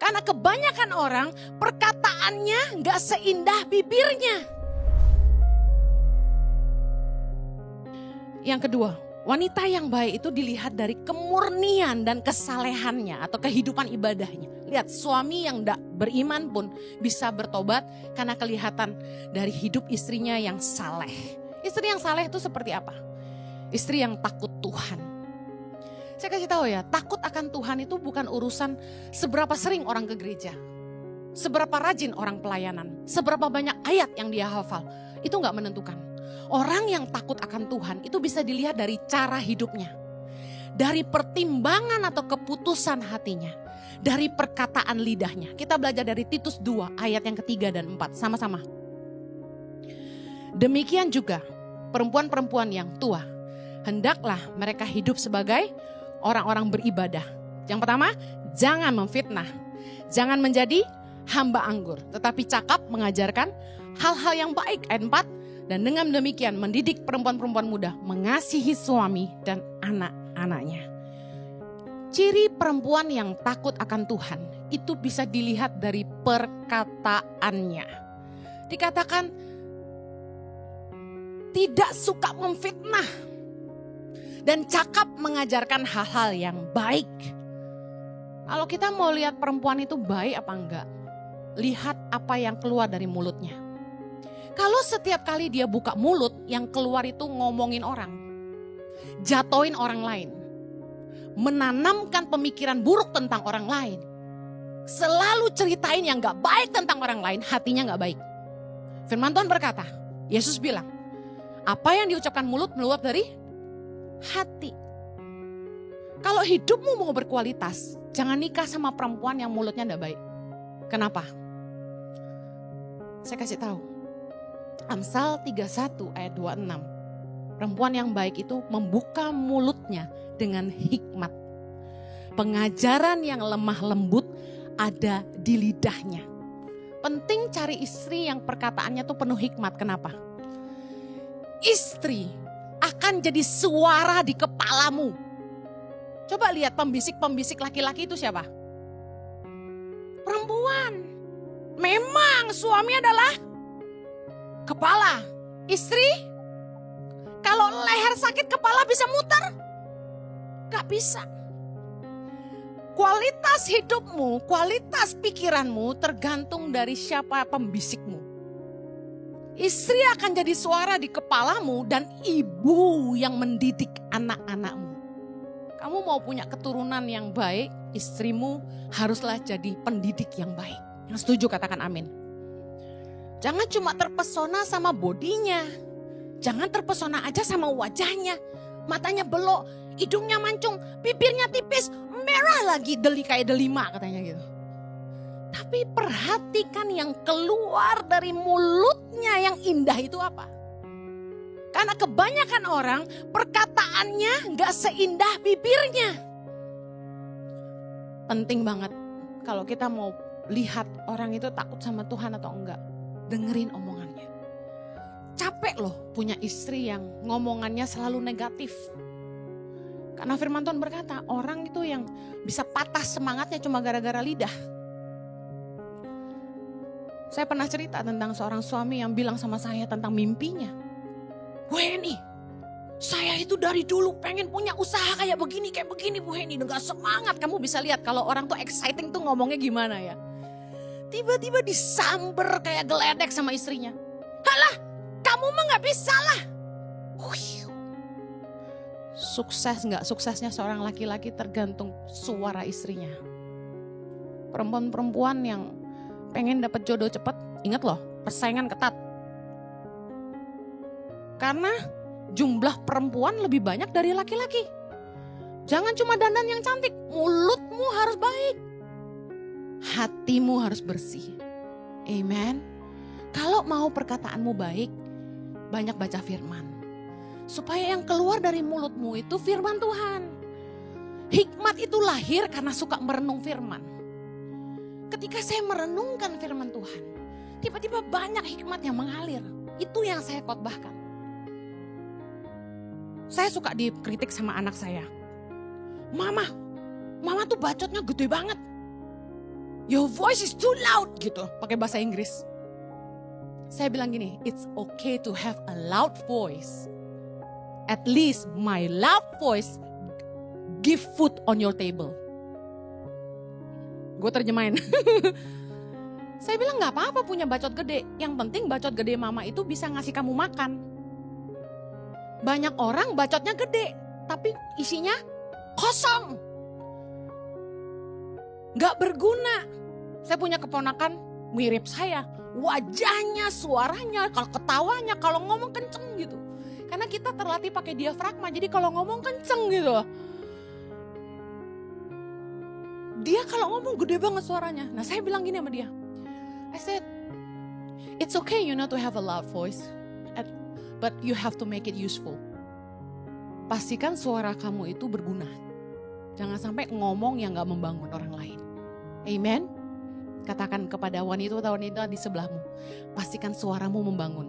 Karena kebanyakan orang perkataannya gak seindah bibirnya. Yang kedua, wanita yang baik itu dilihat dari kemurnian dan kesalehannya atau kehidupan ibadahnya. Lihat, suami yang gak beriman pun bisa bertobat karena kelihatan dari hidup istrinya yang saleh. Istri yang saleh itu seperti apa? Istri yang takut Tuhan. Saya kasih tahu ya, takut akan Tuhan itu bukan urusan seberapa sering orang ke gereja. Seberapa rajin orang pelayanan. Seberapa banyak ayat yang dia hafal. Itu gak menentukan. Orang yang takut akan Tuhan itu bisa dilihat dari cara hidupnya. Dari pertimbangan atau keputusan hatinya. Dari perkataan lidahnya. Kita belajar dari Titus 2 ayat yang ketiga dan 4 sama-sama. Demikian juga perempuan-perempuan yang tua. Hendaklah mereka hidup sebagai orang-orang beribadah. Yang pertama, jangan memfitnah. Jangan menjadi hamba anggur. Tetapi cakap mengajarkan hal-hal yang baik. Ayat 4. Dan dengan demikian mendidik perempuan-perempuan muda mengasihi suami dan anak-anaknya. Ciri perempuan yang takut akan Tuhan itu bisa dilihat dari perkataannya. Dikatakan tidak suka memfitnah. Dan cakap mengajarkan hal-hal yang baik. Kalau kita mau lihat perempuan itu baik apa enggak, lihat apa yang keluar dari mulutnya. Kalau setiap kali dia buka mulut, yang keluar itu ngomongin orang, jatoin orang lain, menanamkan pemikiran buruk tentang orang lain, selalu ceritain yang gak baik tentang orang lain, hatinya gak baik. Firman Tuhan berkata, Yesus bilang, apa yang diucapkan mulut meluap dari hati. Kalau hidupmu mau berkualitas, jangan nikah sama perempuan yang mulutnya gak baik. Kenapa? Saya kasih tahu. Amsal 31 ayat 26. Perempuan yang baik itu membuka mulutnya dengan hikmat. Pengajaran yang lemah lembut ada di lidahnya. Penting cari istri yang perkataannya tuh penuh hikmat. Kenapa? Istri akan jadi suara di kepalamu. Coba lihat pembisik-pembisik laki-laki itu siapa? Perempuan. Memang suami adalah kepala. Istri, kalau leher sakit kepala bisa muter? Gak bisa. Kualitas hidupmu, kualitas pikiranmu tergantung dari siapa pembisikmu. Istri akan jadi suara di kepalamu dan ibu yang mendidik anak-anakmu. Kamu mau punya keturunan yang baik, istrimu haruslah jadi pendidik yang baik. Yang setuju katakan amin. Jangan cuma terpesona sama bodinya. Jangan terpesona aja sama wajahnya. Matanya belok, hidungnya mancung, bibirnya tipis, merah lagi kayak delima katanya gitu. Tapi perhatikan yang keluar dari mulutnya yang indah itu apa? Karena kebanyakan orang perkataannya gak seindah bibirnya. Penting banget kalau kita mau lihat orang itu takut sama Tuhan atau enggak. Dengerin omongannya. Capek loh punya istri yang ngomongannya selalu negatif. Karena firman Tuhan berkata orang itu yang bisa patah semangatnya cuma gara-gara lidah. Saya pernah cerita tentang seorang suami yang bilang sama saya tentang mimpinya. Bu Heni, saya itu dari dulu pengen punya usaha kayak begini Bu Heni. Dengan semangat, kamu bisa lihat kalau orang tuh exciting tuh ngomongnya gimana ya. Tiba-tiba disamber kayak geledek sama istrinya. Halah, kamu mah gak bisa lah. Sukses gak suksesnya seorang laki-laki tergantung suara istrinya. Perempuan-perempuan yang pengen dapat jodoh cepat, ingat loh, persaingan ketat. Karena jumlah perempuan lebih banyak dari laki-laki. Jangan cuma dandan yang cantik, mulutmu harus baik. Hatimu harus bersih. Amen. Kalau mau perkataanmu baik, banyak baca firman. Supaya yang keluar dari mulutmu itu firman Tuhan. Hikmat itu lahir karena suka merenung firman. Ketika saya merenungkan firman Tuhan, tiba-tiba banyak hikmat yang mengalir. Itu yang saya khotbahkan. Saya suka dikritik sama anak saya. Mama tuh bacotnya gede banget. Your voice is too loud gitu, pakai bahasa Inggris. Saya bilang gini, it's okay to have a loud voice. At least my loud voice give food on your table. Gue terjemahin. Saya bilang gak apa-apa punya bacot gede. Yang penting bacot gede mama itu bisa ngasih kamu makan. Banyak orang bacotnya gede, tapi isinya kosong. Gak berguna. Saya punya keponakan mirip saya. Wajahnya, suaranya, kalau ketawanya, kalau ngomong kenceng gitu. Karena kita terlatih pakai diafragma, jadi kalau ngomong kenceng gitu. Dia kalau ngomong gede banget suaranya. Nah saya bilang gini sama dia. I said, it's okay you know to have a loud voice. But you have to make it useful. Pastikan suara kamu itu berguna. Jangan sampai ngomong yang gak membangun orang lain. Amen. Katakan kepada wanita-wanita di sebelahmu, pastikan suaramu membangun.